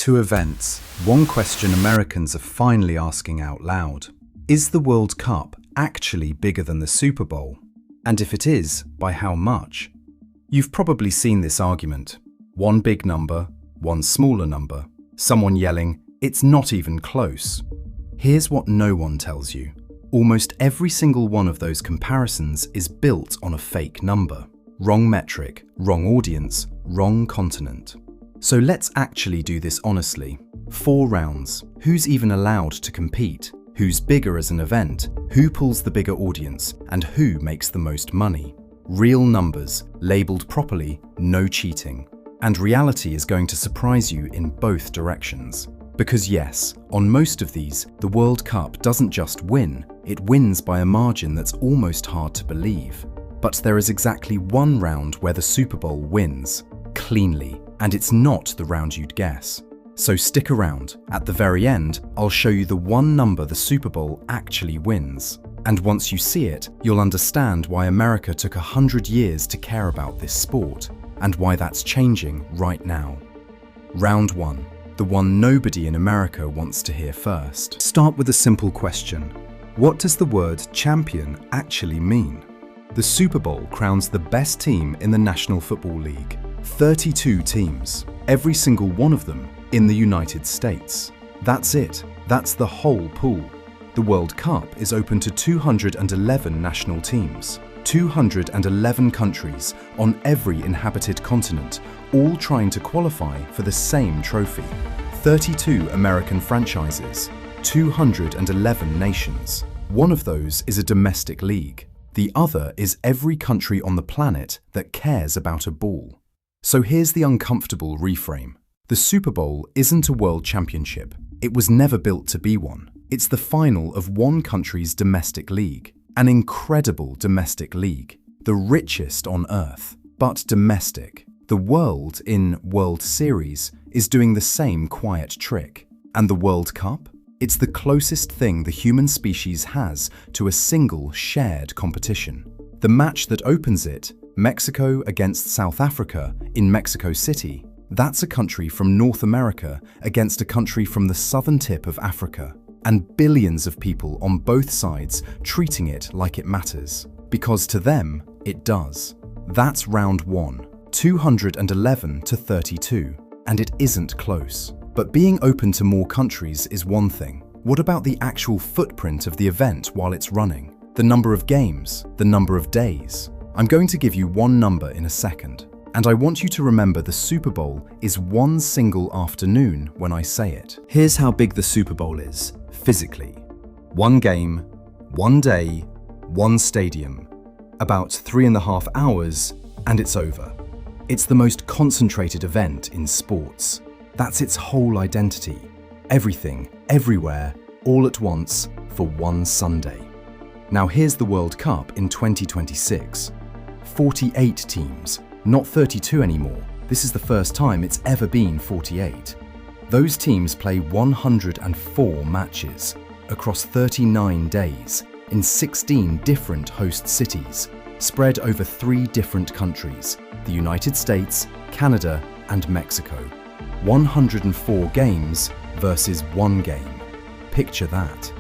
Two events, one question Americans are finally asking out loud. Is the World Cup actually bigger than the Super Bowl? And if it is, by how much? You've probably seen this argument. One big number, one smaller number. Someone yelling, "It's not even close." Here's what no one tells you. Almost every single one of those comparisons is built on a fake number. Wrong metric, wrong audience, wrong continent. So let's actually do this honestly. 4 rounds. Who's even allowed to compete? Who's bigger as an event? Who pulls the bigger audience? And who makes the most money? Real numbers, labeled properly, no cheating. And reality is going to surprise you in both directions. Because yes, on most of these, the World Cup doesn't just win, it wins by a margin that's almost hard to believe. But there is exactly one round where the Super Bowl wins, cleanly, and it's not the round you'd guess. So stick around. At the very end, I'll show you the one number the Super Bowl actually wins. And once you see it, you'll understand why America took 100 years to care about this sport, and why that's changing right now. Round 1. The one nobody in America wants to hear first. Start with a simple question. What does the word champion actually mean? The Super Bowl crowns the best team in the National Football League. 32 teams, every single one of them in the United States. That's it. That's the whole pool. The World Cup is open to 211 national teams, 211 countries on every inhabited continent, all trying to qualify for the same trophy. 32 American franchises, 211 nations. One of those is a domestic league. The other is every country on the planet that cares about a ball. So here's the uncomfortable reframe. The Super Bowl isn't a world championship. It was never built to be one. It's the final of one country's domestic league. An incredible domestic league. The richest on earth, but domestic. The world in World Series is doing the same quiet trick. And the World Cup? It's the closest thing the human species has to a single shared competition. The match that opens it, Mexico against South Africa in Mexico City, that's a country from North America against a country from the southern tip of Africa, and billions of people on both sides treating it like it matters. Because to them, it does. That's round 1, 211 to 32, and it isn't close. But being open to more countries is one thing. What about the actual footprint of the event while it's running? The number of games, the number of days? I'm going to give you one number in a second, and I want you to remember the Super Bowl is one single afternoon when I say it. Here's how big the Super Bowl is, physically. One game, one day, one stadium. About 3.5 hours, and it's over. It's the most concentrated event in sports. That's its whole identity. Everything, everywhere, all at once, for one Sunday. Now here's the World Cup in 2026. 48 teams, not 32 anymore. This is the first time it's ever been 48. Those teams play 104 matches across 39 days in 16 different host cities, spread over 3 different countries, the United States, Canada, and Mexico. 104 games versus 1 game. Picture that.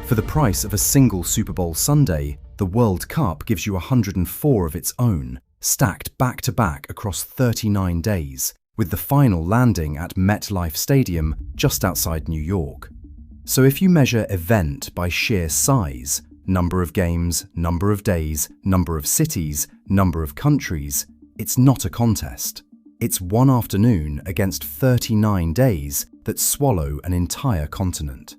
For the price of a single Super Bowl Sunday, the World Cup gives you 104 of its own, stacked back-to-back across 39 days, with the final landing at MetLife Stadium just outside New York. So if you measure event by sheer size, number of games, number of days, number of cities, number of countries, it's not a contest. It's one afternoon against 39 days that swallow an entire continent.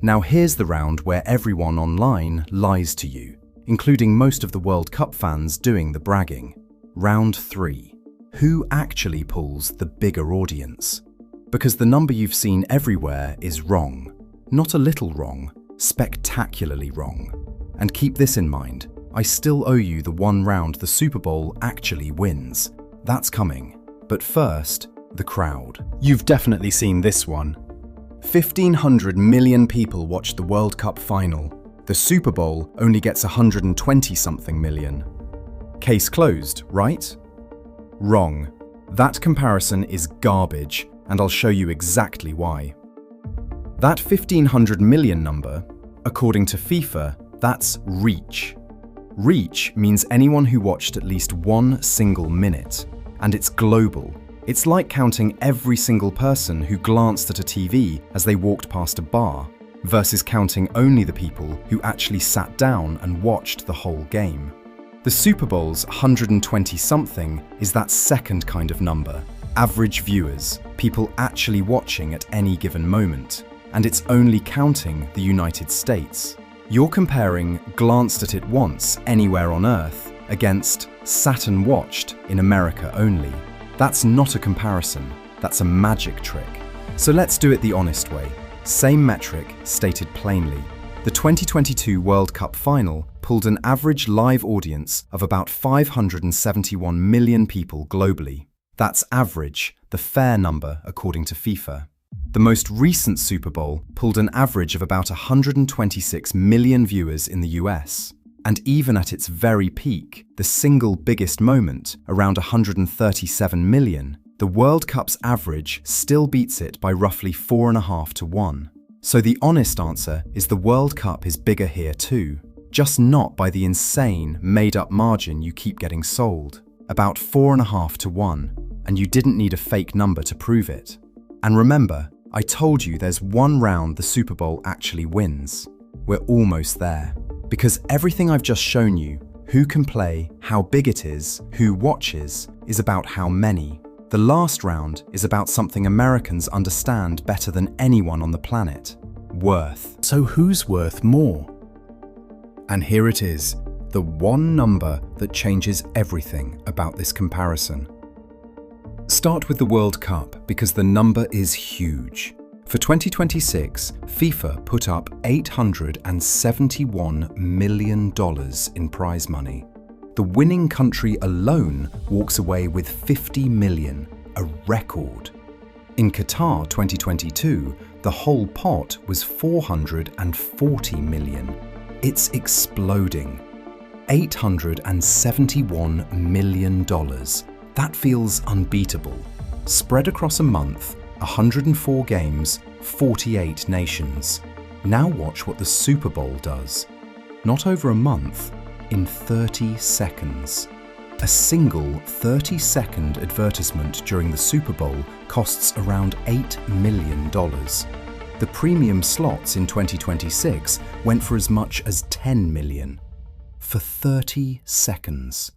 Now here's the round where everyone online lies to you, including most of the World Cup fans doing the bragging. Round 3. Who actually pulls the bigger audience? Because the number you've seen everywhere is wrong. Not a little wrong, spectacularly wrong. And keep this in mind, I still owe you the one round the Super Bowl actually wins. That's coming. But first, the crowd. You've definitely seen this one. 1,500 million people watched the World Cup final. The Super Bowl only gets 120-something million. Case closed, right? Wrong. That comparison is garbage, and I'll show you exactly why. That 1,500 million number, according to FIFA, that's reach. Reach means anyone who watched at least one single minute, and it's global. It's like counting every single person who glanced at a TV as they walked past a bar, versus counting only the people who actually sat down and watched the whole game. The Super Bowl's 120-something is that second kind of number, average viewers, people actually watching at any given moment, and it's only counting the United States. You're comparing glanced at it once anywhere on Earth against sat and watched in America only. That's not a comparison, that's a magic trick. So let's do it the honest way. Same metric, stated plainly. The 2022 World Cup final pulled an average live audience of about 571 million people globally. That's average, the fair number according to FIFA. The most recent Super Bowl pulled an average of about 126 million viewers in the US. And even at its very peak, the single biggest moment, around 137 million, the World Cup's average still beats it by roughly 4.5 to 1. So the honest answer is the World Cup is bigger here too, just not by the insane, made-up margin you keep getting sold. About 4.5 to 1, and you didn't need a fake number to prove it. And remember, I told you there's one round the Super Bowl actually wins. We're almost there. Because everything I've just shown you, who can play, how big it is, who watches, is about how many. The last round is about something Americans understand better than anyone on the planet: worth. So who's worth more? And here it is, the one number that changes everything about this comparison. Start with the World Cup because the number is huge. For 2026, FIFA put up $871 million in prize money. The winning country alone walks away with 50 million, a record. In Qatar 2022, the whole pot was 440 million. It's exploding. $871 million. That feels unbeatable. Spread across a month, 104 games, 48 nations. Now watch what the Super Bowl does. Not over a month, in 30 seconds. A single 30-second advertisement during the Super Bowl costs around $8 million. The premium slots in 2026 went for as much as 10 million. For 30 seconds.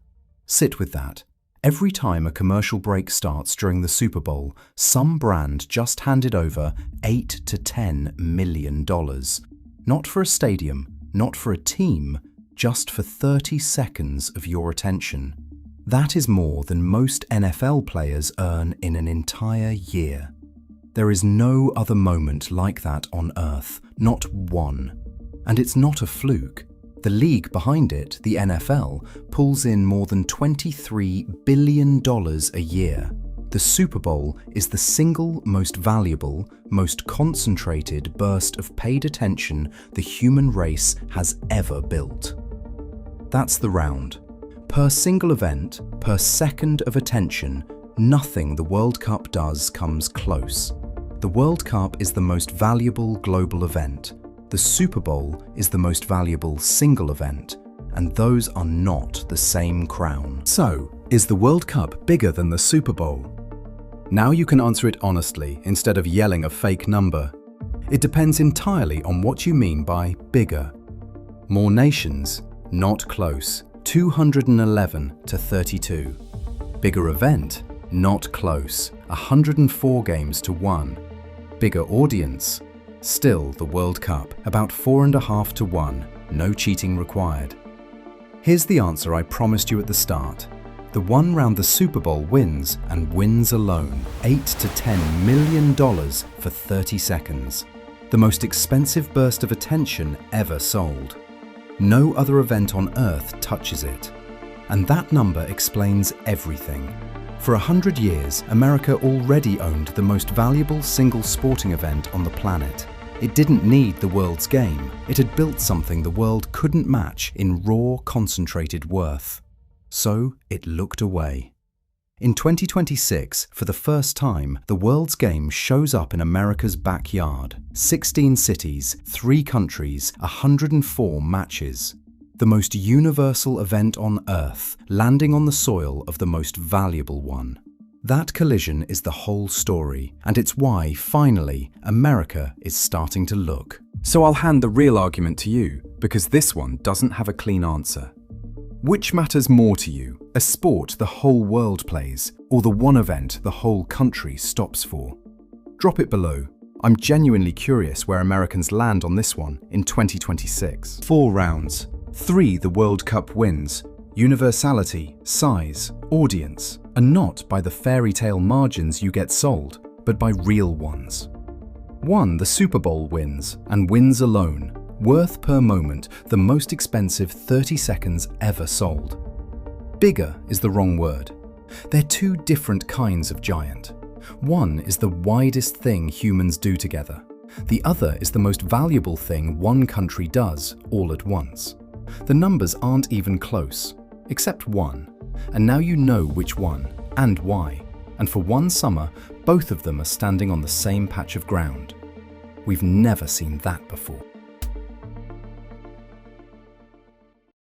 Sit with that. Every time a commercial break starts during the Super Bowl, some brand just handed over $8 to $10 million. Not for a stadium, not for a team, just for 30 seconds of your attention. That is more than most NFL players earn in an entire year. There is no other moment like that on Earth, not one. And it's not a fluke. The league behind it, the NFL, pulls in more than $23 billion a year. The Super Bowl is the single most valuable, most concentrated burst of paid attention the human race has ever built. That's the round. Per single event, per second of attention, nothing the World Cup does comes close. The World Cup is the most valuable global event. The Super Bowl is the most valuable single event, and those are not the same crown. So, is the World Cup bigger than the Super Bowl? Now you can answer it honestly instead of yelling a fake number. It depends entirely on what you mean by bigger. More nations? Not close. 211 to 32. Bigger event? Not close. 104 games to 1. Bigger audience? Still the World Cup, about 4.5 to 1, no cheating required. Here's the answer I promised you at the start. The one round the Super Bowl wins, and wins alone, $8 to $10 million for 30 seconds. The most expensive burst of attention ever sold. No other event on Earth touches it. And that number explains everything. For 100 years, America already owned the most valuable single sporting event on the planet. It didn't need the world's game. It had built something the world couldn't match in raw, concentrated worth. So it looked away. In 2026, for the first time, the world's game shows up in America's backyard. 16 cities, 3 countries, 104 matches. The most universal event on Earth, landing on the soil of the most valuable one. That collision is the whole story, and it's why, finally, America is starting to look. So I'll hand the real argument to you, because this one doesn't have a clean answer. Which matters more to you, a sport the whole world plays, or the one event the whole country stops for? Drop it below. I'm genuinely curious where Americans land on this one in 2026. 4 rounds. 3 the World Cup wins. Universality, size, audience, and not by the fairy tale margins you get sold, but by real ones. 1 the Super Bowl wins, and wins alone. Worth per moment, the most expensive 30 seconds ever sold. Bigger is the wrong word. They're 2 different kinds of giant. One is the widest thing humans do together. The other is the most valuable thing one country does all at once. The numbers aren't even close, except one. And now you know which one and why. And for one summer, both of them are standing on the same patch of ground. We've never seen that before.